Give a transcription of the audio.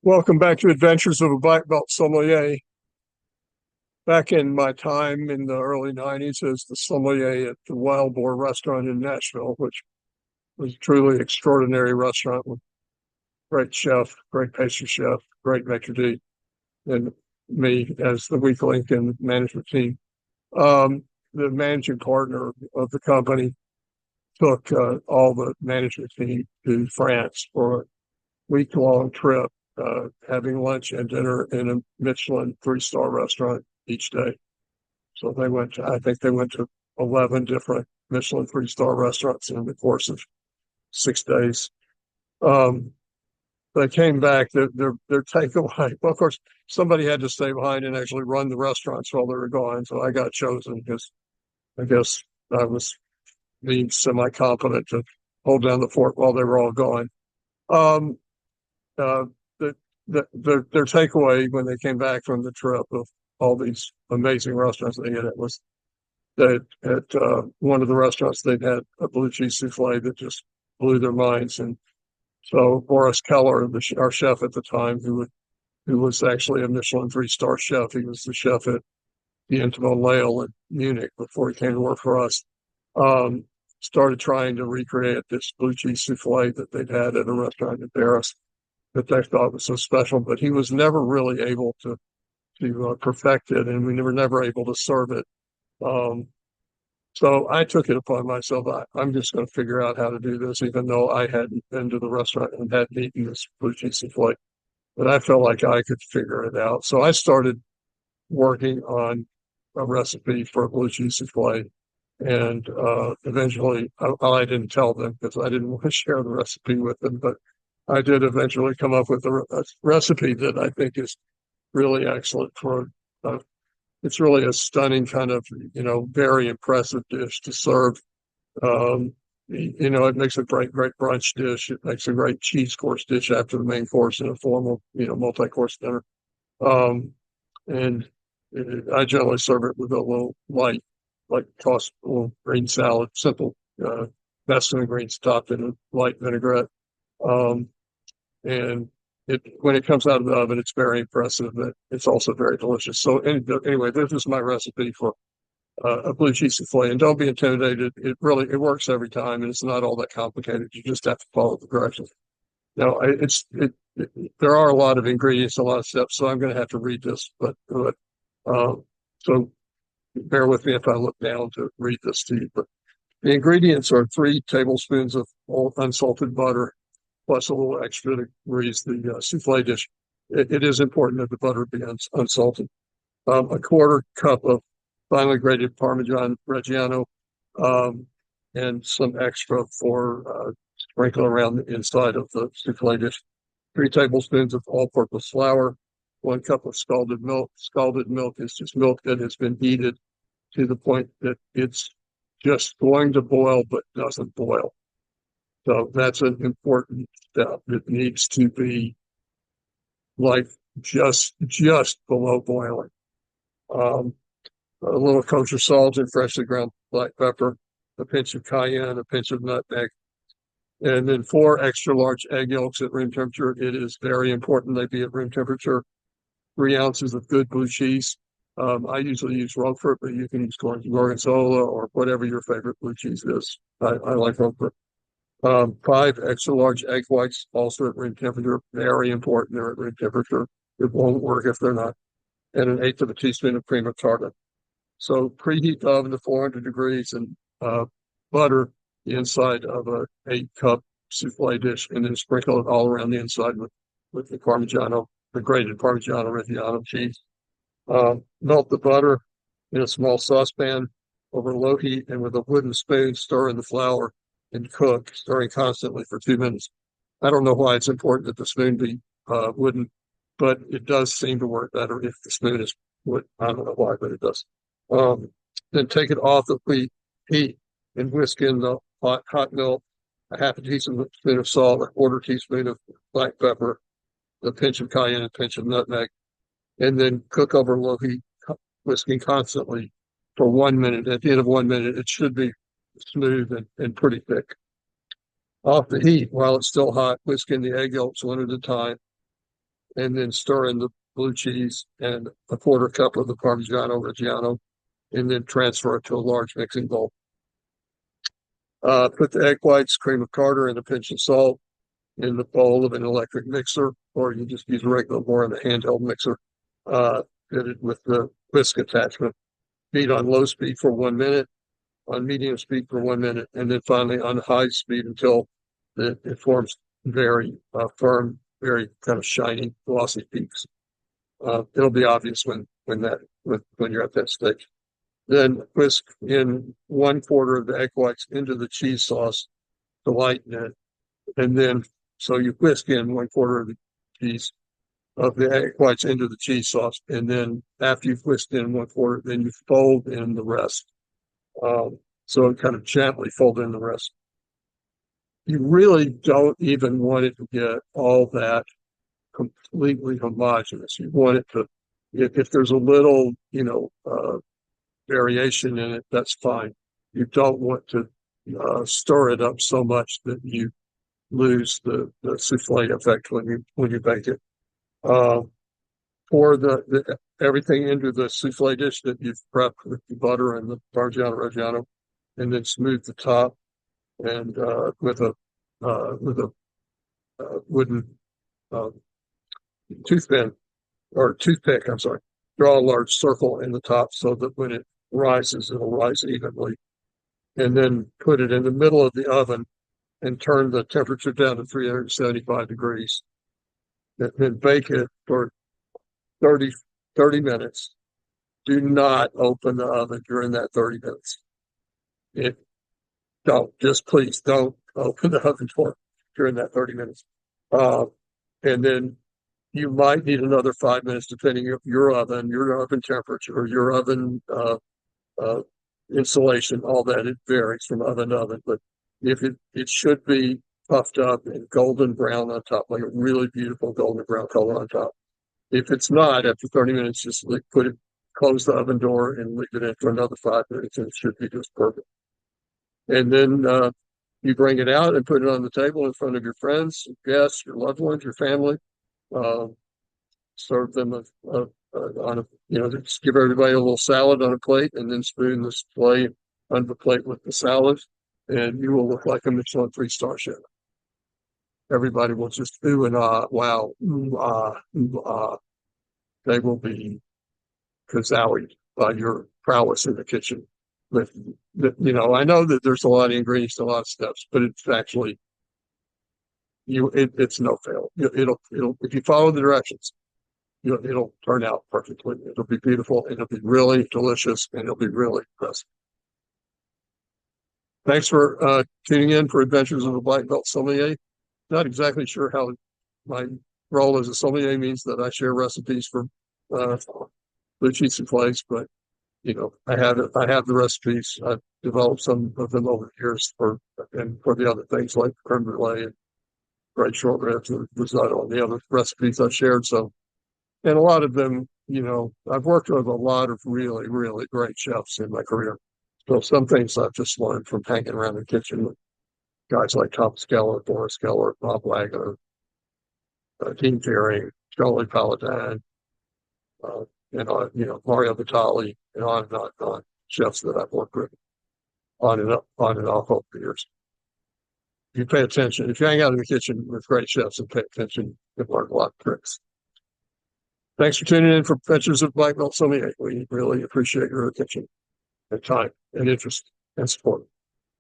Welcome back to Adventures of a Black Belt Sommelier. Back in my time in the early 90s as the sommelier at the Wild Boar restaurant in Nashville, which was a truly extraordinary restaurant with great chef, great pastry chef, great maitre d', and me as the weak link in the management team. The managing partner of the company took all the management team to France for a week-long trip, having lunch and dinner in a Michelin three-star restaurant each day. So I think they went to 11 different Michelin three-star restaurants in the course of 6 days. Um, they came back, their takeaway. Well, of course, somebody had to stay behind and actually run the restaurants while they were gone. So I got chosen because I guess I was being semi-competent to hold down the fort while they were all gone. Um, uh, the, their takeaway when they came back from the trip of all these amazing restaurants they had was that at one of the restaurants they'd had a blue cheese souffle that just blew their minds. And so Boris Keller, our chef at the time, who was actually a Michelin three-star chef, he was the chef at the Intimon Lael in Munich before he came to work for us. Um, Started trying to recreate this blue cheese souffle that they'd had at a restaurant in Paris that they thought was so special, but he was never really able to perfect it, and we were never able to serve it. Um, so I took it upon myself. I'm just going to figure out how to do this, even though I hadn't been to the restaurant and hadn't eaten this blue cheese souffle. But I felt like I could figure it out. So I started working on a recipe for a blue cheese souffle. And eventually, I didn't tell them because I didn't want to share the recipe with them. But I did eventually come up with a recipe that I think is really excellent for it's really a stunning kind of, very impressive dish to serve. It makes a great brunch dish. It makes a great cheese course dish after the main course in a formal, multi-course dinner. Um, and I generally serve it with a little light, like tossed a little green salad, simple, best in the greens topped in a light vinaigrette. Um, and when it comes out of the oven, it's very impressive. But it's also very delicious. So anyway, this is my recipe for a blue cheese souffle. And don't be intimidated. It works every time, and it's not all that complicated. You just have to follow the directions. Now, there are a lot of ingredients, a lot of steps, so I'm going to have to read this. But so bear with me if I look down to read this to you. But the ingredients are 3 tablespoons of unsalted butter, plus a little extra to grease the souffle dish. It is important that the butter be unsalted. A quarter cup of finely grated Parmesan Reggiano, um, and some extra for sprinkle around the inside of the souffle dish. 3 tablespoons of all-purpose flour, 1 cup of scalded milk. Scalded milk is just milk that has been heated to the point that it's just going to boil but doesn't boil. So that's an important step. It needs to be like just below boiling. Um, a little kosher salt and freshly ground black pepper, a pinch of cayenne, a pinch of nutmeg, and then 4 extra large egg yolks at room temperature. It is very important they be at room temperature. 3 ounces of good blue cheese. I usually use Roquefort, but you can use Gorgonzola or whatever your favorite blue cheese is. I like Roquefort. 5 extra large egg whites, also at room temperature. Very important. They're at room temperature. It won't work if they're not. And an eighth of a teaspoon of cream of tartar. So preheat the oven to 400 degrees and butter the inside of a 8-cup souffle dish, and then sprinkle it all around the inside with the grated Parmigiano Reggiano cheese. Melt the butter in a small saucepan over low heat, and with a wooden spoon, stir in the flour and cook, stirring constantly for 2 minutes. I don't know why it's important that the spoon be wooden, but it does seem to work better if the spoon is wood. I don't know why, but it does. Um, then take it off the heat and whisk in the hot milk, a half a teaspoon of salt, a quarter teaspoon of black pepper, a pinch of cayenne, a pinch of nutmeg, and then cook over low heat, whisking constantly for 1 minute. At the end of 1 minute, it should be smooth and pretty thick. Off the heat while it's still hot, whisk in the egg yolks one at a time. and then stir in the blue cheese and a quarter cup of the Parmigiano Reggiano, and then transfer it to a large mixing bowl. Put the egg whites, cream of tartar, and a pinch of salt in the bowl of an electric mixer, or you just use a regular or in a handheld mixer. Fit it with the whisk attachment. Beat on low speed for 1 minute, on medium speed for 1 minute, and then finally on high speed until it forms very firm, very kind of shiny, glossy peaks. It'll be obvious when you're at that stage. Then whisk in 1/4 of the egg whites into the cheese sauce to lighten it, and then so you whisk in 1/4 of the cheese of the egg whites into the cheese sauce, and then after you've whisked in 1/4, then you fold in the rest. So kind of gently fold in the rest. You really don't even want it to get all that completely homogeneous. You want it to, if there's a little, variation in it, that's fine. You don't want to stir it up so much that you lose the souffle effect when you bake it. Pour everything into the souffle dish that you've prepped with the butter and the Parmigiano Reggiano, and then smooth the top and with a wooden toothpick. I'm sorry. Draw a large circle in the top so that when it rises, it'll rise evenly. And then put it in the middle of the oven and turn the temperature down to 375 degrees. And then bake it for 30 minutes. Do not open the oven during that 30 minutes. Please don't open the oven during that 30 minutes. And then you might need another 5 minutes depending on your oven temperature, your oven insulation, all that. It varies from oven to oven, but if it should be puffed up and golden brown on top, like a really beautiful golden brown color on top. If it's not, after 30 minutes, just close the oven door and leave it in for another 5 minutes, and it should be just perfect. And then you bring it out and put it on the table in front of your friends, guests, your loved ones, your family. Serve them on just give everybody a little salad on a plate, and then spoon the souffle on the plate with the salad, and you will look like a Michelin 3-star chef. Everybody will just ooh and ah, wow, ooh ah, ooh ah. They will be kazooed by your prowess in the kitchen. But I know that there's a lot of ingredients, a lot of steps, but it's actually it's no fail. It'll if you follow the directions, it'll turn out perfectly. It'll be beautiful, and it'll be really delicious, and it'll be really impressive. Thanks for tuning in for Adventures of a Black Belt Sommelier. Not exactly sure how my role as a sommelier means that I share recipes for blue cheese souffles, but I have the recipes. I've developed some of them over the years for the other things like creme brulee and fried short ribs and risotto and the other recipes I've shared. So, and a lot of them, I've worked with a lot of really, really great chefs in my career. So some things I've just learned from hanging around the kitchen with guys like Thomas Keller, Boris Keller, Bob Wagner, Dean Fearing, Charlie Paladin, Mario Batali, and on and on and on, chefs that I've worked with on and off over the years. If you pay attention, if you hang out in the kitchen with great chefs and pay attention, you'll learn a lot of tricks. Thanks for tuning in for Adventures of Black Belt Sommelier. We really appreciate your attention and time and interest and support.